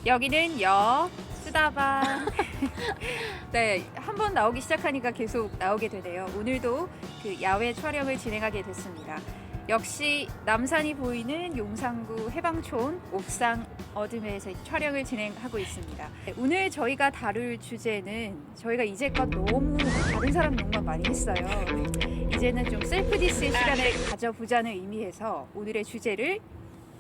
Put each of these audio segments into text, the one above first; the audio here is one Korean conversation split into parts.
여기는 쓰다방. 네, 한번 나오기 시작하니까 계속 나오게 되네요. 오늘도 그 야외 촬영을 진행하게 됐습니다. 역시 남산이 보이는 용산구 해방촌 옥상 어드메에서 촬영을 진행하고 있습니다. 네, 오늘 저희가 다룰 주제는 저희가 이제껏 너무 다른 사람 녹만 많이 했어요. 이제는 좀 셀프 디스의 시간을 가져보자는 의미에서 오늘의 주제를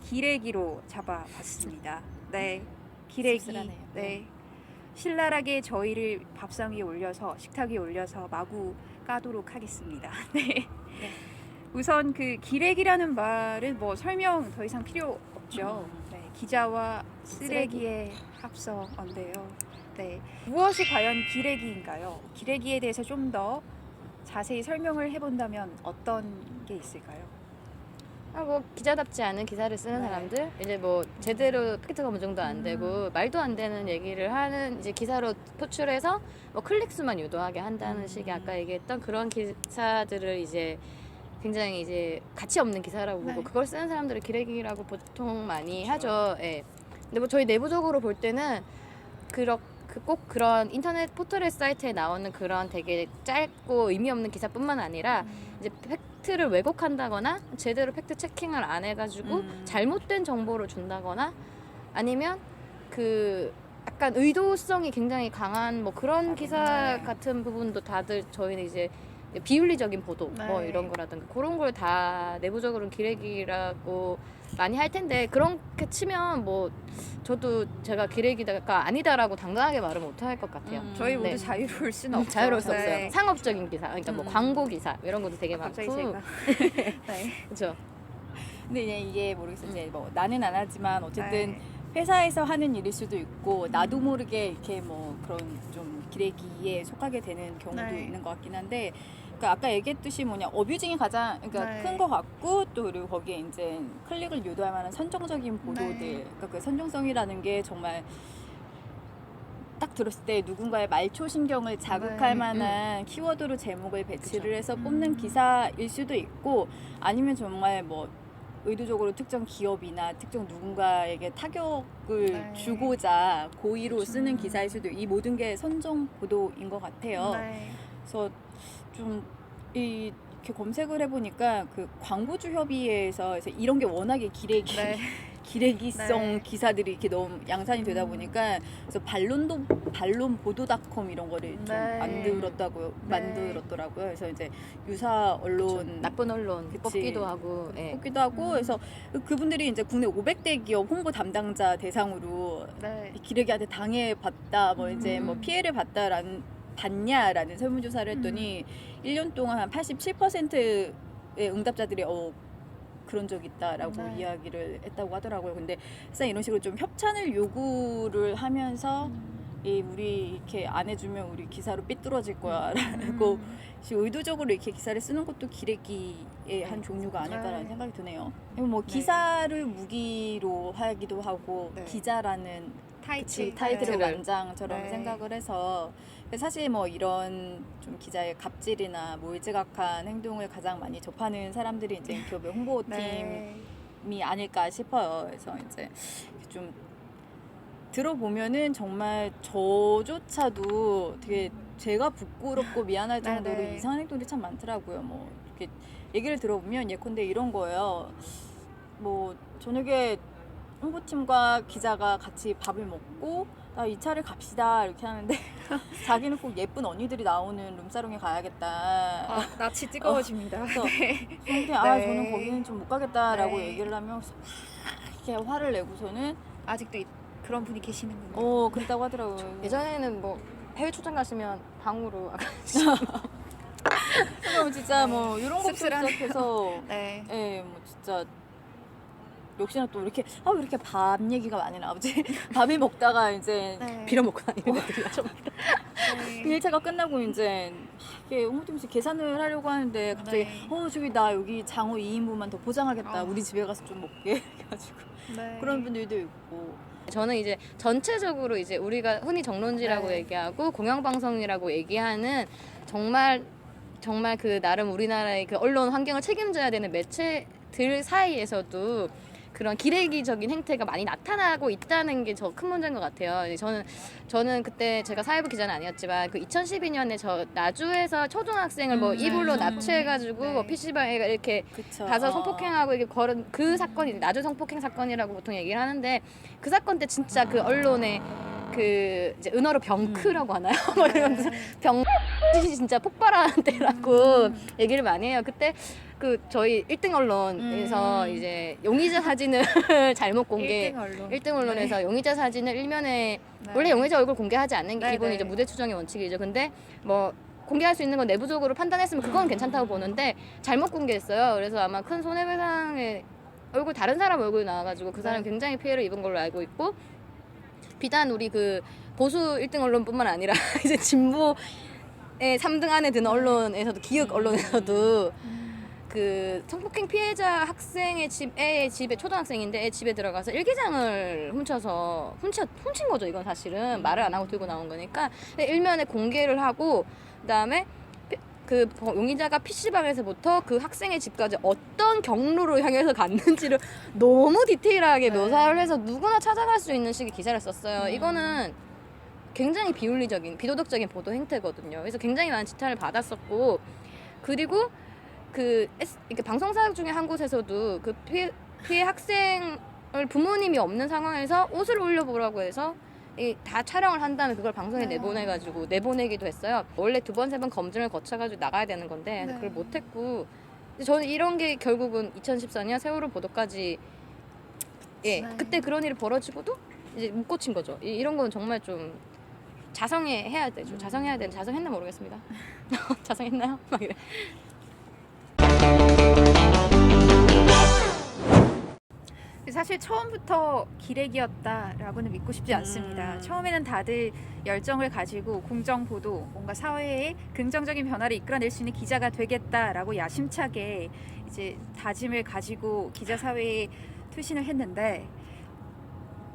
기레기로 잡아봤습니다. 네, 기레기. 씁쓸하네요. 네, 신랄하게 저희를 밥상 위에 올려서 식탁 위에 올려서 마구 까도록 하겠습니다. 네. 우선 그 기레기라는 말은 뭐 설명 더 이상 필요 없죠. 네, 기자와 쓰레기의 합성어인데요. 네, 무엇이 과연 기레기인가요? 기레기에 대해서 좀 더 자세히 설명을 해본다면 어떤 게 있을까요? 뭐 기자답지 않은 기사를 쓰는 네. 사람들, 이제 뭐 제대로 팩트가 어느 정도 안 되고 말도 안 되는 얘기를 하는 이제 기사로 포출해서 뭐 클릭 수만 유도하게 한다는 식의 아까 얘기했던 그런 기사들을 이제 굉장히 이제 가치 없는 기사라고 보고 네. 그걸 쓰는 사람들을 기레기라고 보통 많이 하죠. 예. 근데 뭐 저희 내부적으로 볼 때는 꼭 그런 인터넷 포털의 사이트에 나오는 그런 되게 짧고 의미 없는 기사뿐만 아니라 이제 팩트를 왜곡한다거나 제대로 팩트 체킹을 안 해가지고 잘못된 정보를 준다거나 아니면 그 약간 의도성이 굉장히 강한 뭐 그런 기사 네. 같은 부분도 다들 저희는 이제 비윤리적인 보도 뭐 네. 이런 거라든가 그런 걸 다 내부적으로는 기레기라고 많이 할 텐데 그렇게 치면 뭐 저도 제가 기레기가 아니다라고 당당하게 말을 못 할 것 같아요. 저희 모두 네. 자유로울 수는 없죠. 자유로울 수 네. 없어요. 상업적인 기사, 그러니까 뭐 광고 기사 이런 것도 되게 많고. 갑자기 제가. 네. 그렇죠. 근데 이게 모르겠어요. 이제 뭐 나는 안 하지만 어쨌든 네. 회사에서 하는 일일 수도 있고 나도 모르게 이렇게 뭐 그런 좀 기레기에 속하게 되는 경우도 네. 있는 것 같긴 한데, 그러니까 아까 얘기했듯이 어뷰징이 가장 그러니까 네. 큰 것 같고, 또 그리고 거기에 이제 클릭을 유도할 만한 선정적인 보도들, 네. 그러니까 그 선정성이라는 게 정말 딱 들었을 때 누군가의 말초 신경을 자극할 네. 만한 키워드로 제목을 배치를 그쵸. 해서 뽑는 기사일 수도 있고, 아니면 정말 뭐 의도적으로 특정 기업이나 특정 누군가에게 타격을 네. 주고자 고의로 그쵸. 쓰는 기사일 수도 있고, 이 모든 게 선정 보도인 것 같아요. 네. 그래서 좀 이렇게 검색을 해보니까 그 광고주 협의회에서 이런 게 워낙에 네. 기레기성 네. 기사들이 이렇게 너무 양산이 되다 보니까, 그래서 반론보도닷컴 이런 거를 좀 네. 만들었더라고요. 그래서 이제 유사 언론 나쁜 언론 그치. 뽑기도 하고. 예. 뽑기도 하고, 그래서 그분들이 이제 국내 500대 기업 홍보 담당자 대상으로 네. 기레기한테 당해봤다, 뭐 이제 뭐 피해를 봤냐라는 설문조사를 했더니 1년 동안 한 87%의 응답자들이 그런 적 있다라고 네. 이야기를 했다고 하더라고요. 근데 사실 이런 식으로 좀 협찬을 요구를 하면서 우리 이렇게 안 해주면 우리 기사로 삐뚤어질 거야라고 의도적으로 이렇게 기사를 쓰는 것도 기레기의 한 종류가 아닐까라는 네. 생각이 드네요. 뭐 기사를 무기로 하기도 하고, 네. 기자라는 타이틀. 타이틀을 네. 완장처럼 네. 생각을 해서, 사실 뭐 이런 좀 기자의 갑질이나 몰지각한 행동을 가장 많이 접하는 사람들이 이제 기업의 홍보팀이 네. 아닐까 싶어요. 그래서 이제 좀 들어보면은 정말 저조차도 되게 제가 부끄럽고 미안할 정도로 네네. 이상한 행동들이 참 많더라고요. 뭐 이렇게 얘기를 들어보면 예컨대 이런 거예요. 뭐 저녁에 홍보팀과 기자가 같이 밥을 먹고 나 이 차를 갑시다 이렇게 하는데 자기는 꼭 예쁜 언니들이 나오는 룸사롱에 가야겠다. 아, 낯이 뜨거워집니다. 그래서 네. 근데 네. 저는 거기는 좀 못 가겠다라고 네. 얘기를 하면 이렇게 화를 내고서는 아직도 그런 분이 계시는군요. 그랬다고 하더라고요. 예전에는 뭐 해외 출장 가시면 방으로 그럼 진짜 뭐 이런 것부터 씁쓸하네요. 시작해서 네. 뭐 진짜 역시나 또 이렇게 왜 이렇게 밥 얘기가 많이 나오지? 밥을 먹다가 이제 네. 빌어먹고 다니는 애들이 좀. 네. 그 1차가 끝나고 이제 이게 홍보팀에서 계산을 하려고 하는데 갑자기 네. 저기 나 여기 장어 2인분만 더 포장하겠다. 어. 우리 집에 가서 좀 먹게 해가지고 네. 그런 분들도 있고. 저는 이제 전체적으로 이제 우리가 흔히 정론지라고 네. 얘기하고 공영방송이라고 얘기하는 정말 그 나름 우리나라의 그 언론 환경을 책임져야 되는 매체들 사이에서도 그런 기레기적인 행태가 많이 나타나고 있다는 게 저 큰 문제인 것 같아요. 저는 그때 제가 사회부 기자는 아니었지만 그 2012년에 저 나주에서 초등학생을 뭐 이불로 납치해가지고 네. 뭐 PC방에 이렇게 그쵸. 가서 성폭행하고 이게 걸은 그 사건이 나주 성폭행 사건이라고 보통 얘기를 하는데 그 사건 때 진짜 그 언론에 그 이제 은어로 병크라고 하나요? 뭐 이러면서 병 진짜 폭발하는 때라고 얘기를 많이 해요. 그때 그 저희 1등 언론에서 이제 용의자 사진을 잘못 공개 1등 언론. 1등 언론에서 용의자 사진을 일면에 네. 원래 용의자 얼굴 공개하지 않는 게 네, 기본이죠. 네. 무대 추정의 원칙이죠. 근데 뭐 공개할 수 있는 건 내부적으로 판단했으면 그건 괜찮다고 보는데 잘못 공개했어요. 그래서 아마 큰 손해배상의 얼굴 다른 사람 얼굴 나와가지고 그 사람 네. 굉장히 피해를 입은 걸로 알고 있고 비단 우리 그 보수 1등 언론뿐만 아니라 이제 진보의 3등 안에 드는 언론에서도 기획 언론에서도 그 성폭행 피해자 학생의 애의 집에 초등학생인데 애 집에 들어가서 일기장을 훔친 거죠. 이건 사실은 말을 안 하고 들고 나온 거니까 일면에 공개를 하고 그다음에 그 용의자가 PC방에서부터 그 학생의 집까지 어떤 경로로 향해서 갔는지를 너무 디테일하게 묘사를 해서 누구나 찾아갈 수 있는 식의 기사를 썼어요. 이거는 굉장히 비윤리적인 비도덕적인 보도 행태거든요. 그래서 굉장히 많은 지탄을 받았었고 그리고 이렇게 방송사역 중에 한 곳에서도 그 피해 학생을 부모님이 없는 상황에서 옷을 올려보라고 해서 다 촬영을 한 다음에 그걸 방송에 내보내가지고 내보내기도 했어요. 원래 2번, 3번 검증을 거쳐가지고 나가야 되는 건데 네. 그걸 못했고 저는 이런 게 결국은 2014년 세월호 보도까지 네. 그때 그런 일이 벌어지고도 이제 못 고친 거죠. 이런 건 정말 좀 자성해야 되죠. 자성해야 되는 자성했나 모르겠습니다. 자성했나요? 막 이래. 사실 처음부터 기레기였다라고는 믿고 싶지 않습니다. 처음에는 다들 열정을 가지고 공정 보도, 뭔가 사회에 긍정적인 변화를 이끌어낼 수 있는 기자가 되겠다라고 야심차게 이제 다짐을 가지고 기자 사회에 투신을 했는데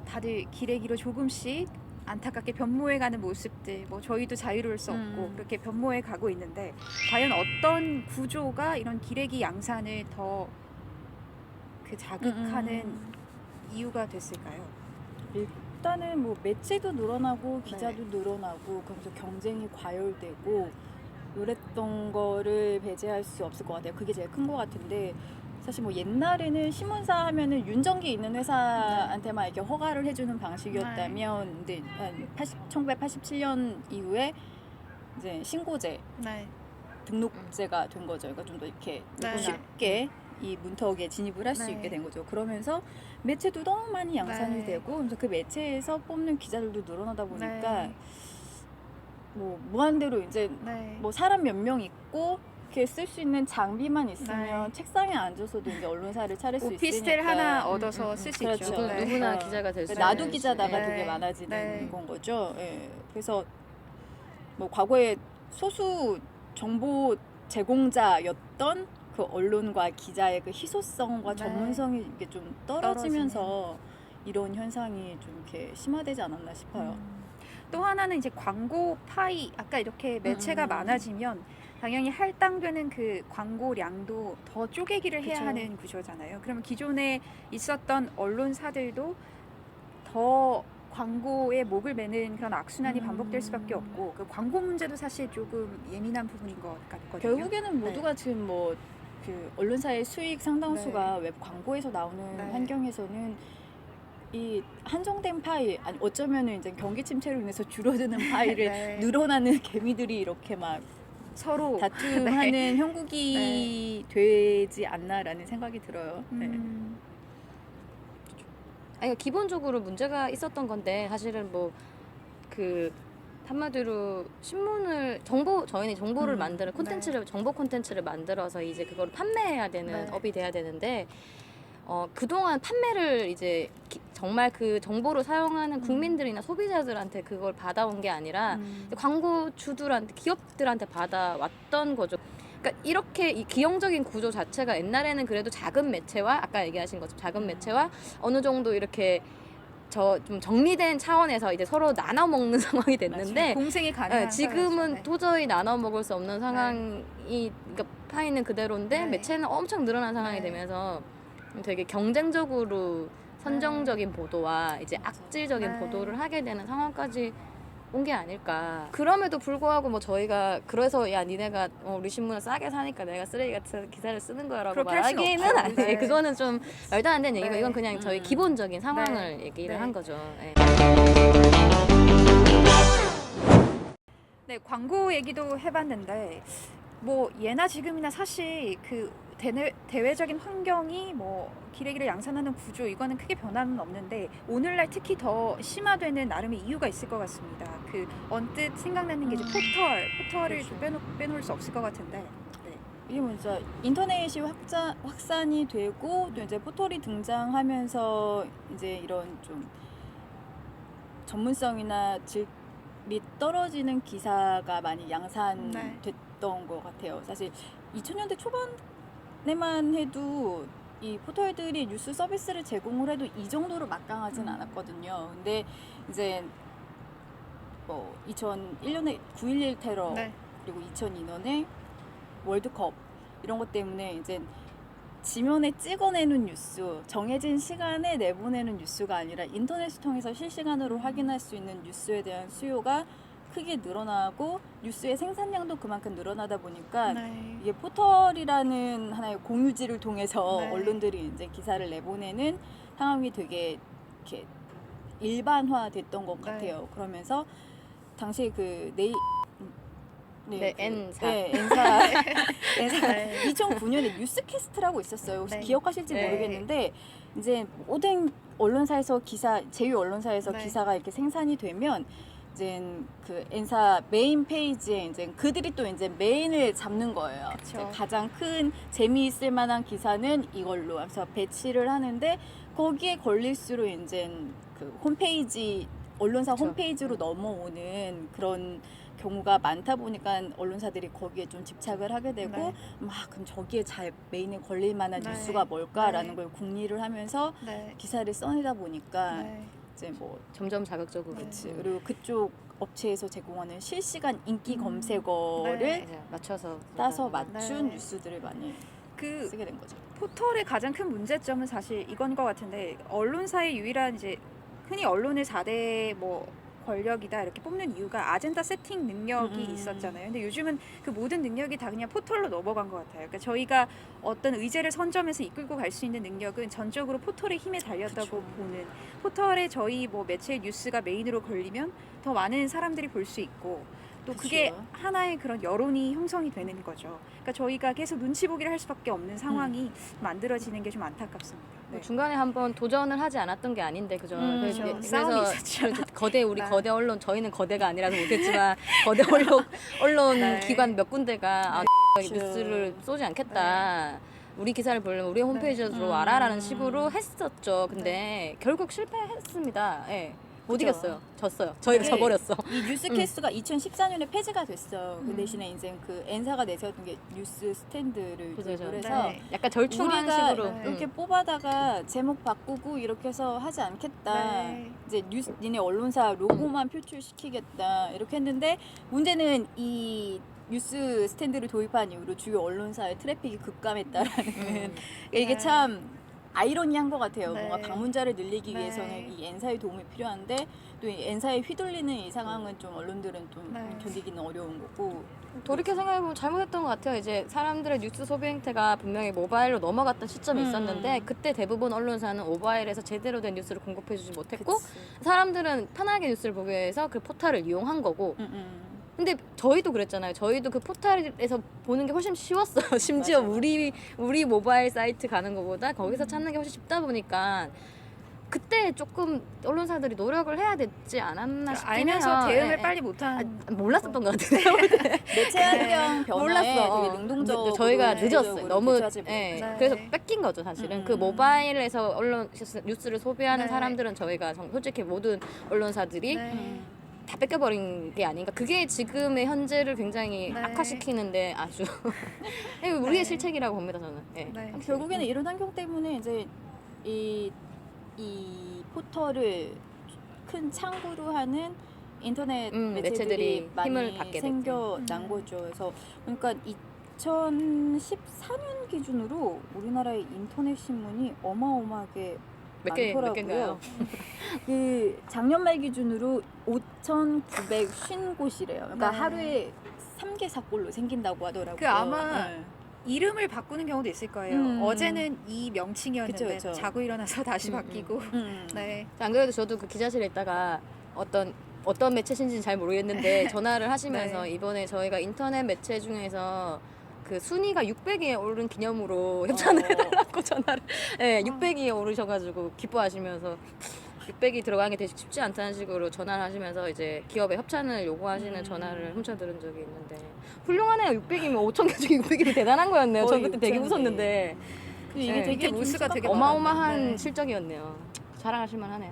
다들 기레기로 조금씩 안타깝게 변모해가는 모습들, 뭐 저희도 자유로울 수 없고 그렇게 변모해 가고 있는데 과연 어떤 구조가 이런 기레기 양산을 더 자극하는 이유가 됐을까요? 일단은 뭐 매체도 늘어나고 기자도 늘어나고 그러면서 경쟁이 과열되고 이랬던 거를 배제할 수 없을 것 같아요. 그게 제일 큰 것 같은데 사실 뭐 옛날에는 신문사 하면은 윤정기 있는 회사한테만 이렇게 허가를 해주는 방식이었다면 근데 1987년 이후에 이제 신고제 네. 등록제가 된 거죠. 그러니까 좀 더 이렇게 네. 쉽게 이 문턱에 진입을 할 수 네. 있게 된 거죠. 그러면서 매체도 너무 많이 양산이 네. 되고 그래서 그 매체에서 뽑는 기자들도 늘어나다 보니까 네. 뭐 무한대로 이제 네. 뭐 사람 몇 명 있고 이렇게 쓸 수 있는 장비만 있으면 네. 책상에 앉아서도 이제 언론사를 차릴 수 오피스텔 있으니까 하나 얻어서 쓸 수 그렇죠. 있죠. 네. 누구나 어. 기자가 될 수 나도 있는 기자다가 네. 되게 많아지는 네. 건 거죠. 예. 그래서 뭐 과거에 소수 정보 제공자였던 그 언론과 기자의 그 희소성과 네. 전문성이 이게 좀 떨어지면서 이런 현상이 좀 이렇게 심화되지 않았나 싶어요. 또 하나는 이제 광고 파이, 아까 이렇게 매체가 많아지면 당연히 할당되는 그 광고량도 더 쪼개기를 해야 그쵸. 하는 구조잖아요. 그러면 기존에 있었던 언론사들도 더 광고에 목을 매는 그런 악순환이 반복될 수밖에 없고 그 광고 문제도 사실 조금 예민한 부분인 것 같거든요. 결국에는 모두가 지금 뭐 그 언론사의 수익 상당수가 웹 광고에서 나오는 네. 환경에서는 이 한정된 파일, 아니 어쩌면은 이제 경기 침체로 인해서 줄어드는 파일을 네. 늘어나는 개미들이 이렇게 막 서로 다툼하는 형국이 되지 않나라는 생각이 들어요. 네. 아니 기본적으로 문제가 있었던 건데 사실은 뭐 그 한마디로 신문을 저희는 정보를 만드는 콘텐츠를 정보 콘텐츠를 만들어서 이제 그걸 판매해야 되는 네. 업이 돼야 되는데 그동안 판매를 이제 정말 그 정보를 사용하는 국민들이나 소비자들한테 그걸 받아온 게 아니라 광고주들한테 기업들한테 받아왔던 거죠. 그러니까 이렇게 이 기형적인 구조 자체가 옛날에는 그래도 작은 매체와 아까 얘기하신 것처럼 작은 매체와 어느 정도 이렇게 좀 정리된 차원에서 이제 서로 나눠 먹는 상황이 됐는데 공생이 가능한 지금은 사회죠. 네. 도저히 나눠 먹을 수 없는 상황이 그러니까 파이는 그대로인데 네. 매체는 엄청 늘어난 상황이 네. 되면서 되게 경쟁적으로 선정적인 보도와 이제 맞아. 악질적인 네. 보도를 하게 되는 상황까지 온 게 아닐까. 그럼에도 불구하고 뭐 저희가 그래서 야 니네가 우리 신문을 싸게 사니까 내가 쓰레기 같은 기사를 쓰는 거라고 그렇게 할 수는 말하기는 없죠. 아니에요. 네. 그거는 좀 말도 안 되는 얘기고 네. 이건 그냥 저희 기본적인 상황을 얘기를 네. 한 거죠. 예. 네, 광고 얘기도 해봤는데 뭐 예나 지금이나 사실 그 대외적인 환경이 뭐 기레기를 양산하는 구조 이거는 크게 변화는 없는데 오늘날 특히 더 심화되는 나름의 이유가 있을 것 같습니다. 그 언뜻 생각나는 게 이제 포털을 좀 빼놓을 수 없을 것 같은데. 네. 이게 뭐 진짜 인터넷이 확산이 되고 또 이제 포털이 등장하면서 이제 이런 좀 전문성이나 질이 떨어지는 기사가 많이 양산됐던 것 같아요. 사실 2000년대 초반에만 해도 이 포털들이 뉴스 서비스를 제공을 해도 이 정도로 막강하진 않았거든요. 근데 이제 뭐 2001년에 9.11 테러 네. 그리고 2002년에 월드컵 이런 것 때문에 이제 지면에 찍어내는 뉴스, 정해진 시간에 내보내는 뉴스가 아니라 인터넷을 통해서 실시간으로 확인할 수 있는 뉴스에 대한 수요가 크게 늘어나고 뉴스의 생산량도 그만큼 늘어나다 보니까 네. 이게 포털이라는 하나의 공유지를 통해서 네. 언론들이 이제 기사를 내보내는 상황이 되게 이렇게 일반화됐던 것 네. 같아요. 그러면서 당시에 그 네, N사. 네, N사. 네. 2009년에 뉴스캐스트라고 있었어요. 혹시 네. 기억하실지 네. 모르겠는데 이제 모든 언론사에서 제휴 언론사에서 네. 기사가 이렇게 생산이 되면 이제 그 N사 메인 페이지에 이제 그들이 또 이제 메인을 잡는 거예요. 그쵸. 이제 가장 큰 재미있을 만한 기사는 이걸로 해서 배치를 하는데 거기에 걸릴수록 이제 그 홈페이지 언론사 그쵸. 홈페이지로 넘어오는 그런 경우가 많다 보니까 언론사들이 거기에 좀 집착을 하게 되고 네. 그럼 저기에 잘 메인에 걸릴 만한 네. 뉴스가 뭘까라는 네. 걸 궁리를 하면서 네. 기사를 써내다 보니까 네. 이제 뭐 점점 자극적으로. 그치. 그리고 그쪽 업체에서 제공하는 실시간 인기 음. 검색어를 네. 이제 맞춰서 따서 보다가. 맞춘 네. 뉴스들을 많이 그 쓰게 된 거죠. 포털의 가장 큰 문제점은 사실 이건 것 같은데 언론사의 유일한 이제 흔히 언론을 4대 뭐 권력이다 이렇게 뽑는 이유가 아젠다 세팅 능력이 있었잖아요. 근데 요즘은 그 모든 능력이 다 그냥 포털로 넘어간 것 같아요. 그러니까 저희가 어떤 의제를 선점해서 이끌고 갈 수 있는 능력은 전적으로 포털의 힘에 달렸다고 그쵸. 보는 포털에 저희 뭐 매체 뉴스가 메인으로 걸리면 더 많은 사람들이 볼 수 있고 또 그게 그쵸. 하나의 그런 여론이 형성이 되는 거죠. 그러니까 저희가 계속 눈치 보기를 할 수밖에 없는 상황이 만들어지는 게 좀 안타깝습니다. 뭐 네. 중간에 한번 도전을 하지 않았던 게 아닌데 그죠? 그렇죠. 싸움이 있었죠. 우리 네. 거대 언론 저희는 거대가 아니라서 못했지만 거대 언론 네. 기관 몇 군데가 그렇죠. 뉴스를 쏘지 않겠다. 우리 기사를 보려면 우리 홈페이지로 들어와라라는 식으로 했었죠. 근데 결국 실패했습니다. 예. 못 그죠. 이겼어요. 졌어요. 저희가 이게 져버렸어. 이 뉴스캐스트가 2014년에 폐지가 됐어. 그 음. 대신에 이제 그 N사가 내세웠던 게 뉴스 스탠드를 그죠, 도입을 그죠. 해서 네. 약간 절충한 우리가 식으로. 네. 이렇게 뽑아다가 제목 바꾸고 이렇게 해서 하지 않겠다. 네. 이제 니네 언론사 로고만 표출시키겠다. 이렇게 했는데 문제는 이 뉴스 스탠드를 도입한 이후로 주요 언론사의 트래픽이 급감했다라는 이게 네. 참 아이러니한 것 같아요. 네. 뭔가 방문자를 늘리기 네. 위해서는 이 N사의 도움이 필요한데 또 이 N사에 휘둘리는 이 상황은 좀 언론들은 좀 네. 견디기는 어려운 거고. 돌이켜 생각해보면 잘못했던 것 같아요. 이제 사람들의 뉴스 소비 행태가 분명히 모바일로 넘어갔던 시점이 있었는데 그때 대부분 언론사는 모바일에서 제대로 된 뉴스를 공급해주지 못했고 그치. 사람들은 편하게 뉴스를 보기 위해서 그 포털을 이용한 거고 근데 저희도 그랬잖아요. 저희도 그 포털에서 보는 게 훨씬 쉬웠어요. 심지어 맞아요. 우리 모바일 사이트 가는 것보다 거기서 찾는 게 훨씬 쉽다 보니까 그때 조금 언론사들이 노력을 해야 되지 않았나 싶긴 알면서 해요. 대응을 예, 예. 빨리 못한 몰랐었던 것 같아요. 매체 환경 변화에 몰랐어. 되게 능동적으로 저희가 네. 늦었어요. 너무 대처하지 예, 못했죠. 그래서 네. 뺏긴 거죠 사실은. 음. 그 모바일에서 언론 뉴스를 소비하는 네. 사람들은 저희가 솔직히 모든 언론사들이 네. 다 뺏겨버린 게 아닌가. 그게 지금의 현재를 굉장히 네. 악화시키는데 아주 우리의 네. 실책이라고 봅니다 저는. 예. 네. 결국에는 이런 환경 때문에 이제 이 포털을 큰 창구로 하는 인터넷 매체들이 매체들이 힘을 많이 받게 됐죠. 생겨난 거죠. 그래서 그러니까 2014년 기준으로 우리나라의 인터넷 신문이 어마어마하게 몇 많더라고요. 개인가요? 그 작년 말 기준으로 5,950곳이래요. 그러니까 네. 하루에 3개 사골로 생긴다고 하더라고요. 그 아마 네. 이름을 바꾸는 경우도 있을 거예요. 어제는 이 명칭이었는데 그쵸, 그쵸. 자고 일어나서 다시 음, 바뀌고. 네. 안 그래도 저도 그 기자실에 있다가 어떤 매체신지는 잘 모르겠는데 전화를 하시면서 네. 이번에 저희가 인터넷 매체 중에서 그 순위가 600위에 오른 기념으로 협찬을 해달라고 전화를 600위에 오르셔가지고 기뻐하시면서 600이 들어가는 게 되게 쉽지 않다는 식으로 전화를 하시면서 이제 기업에 협찬을 요구하시는 전화를 훔쳐 들은 적이 있는데 훌륭하네요. 600이면 5천 개 중에 600이면 대단한 거였네요. 전 거의 그때 되게 6,000 개. 웃었는데 이게 네. 되게 우수가 되게 어마어마한 많았는데. 실적이었네요. 자랑하실 만하네.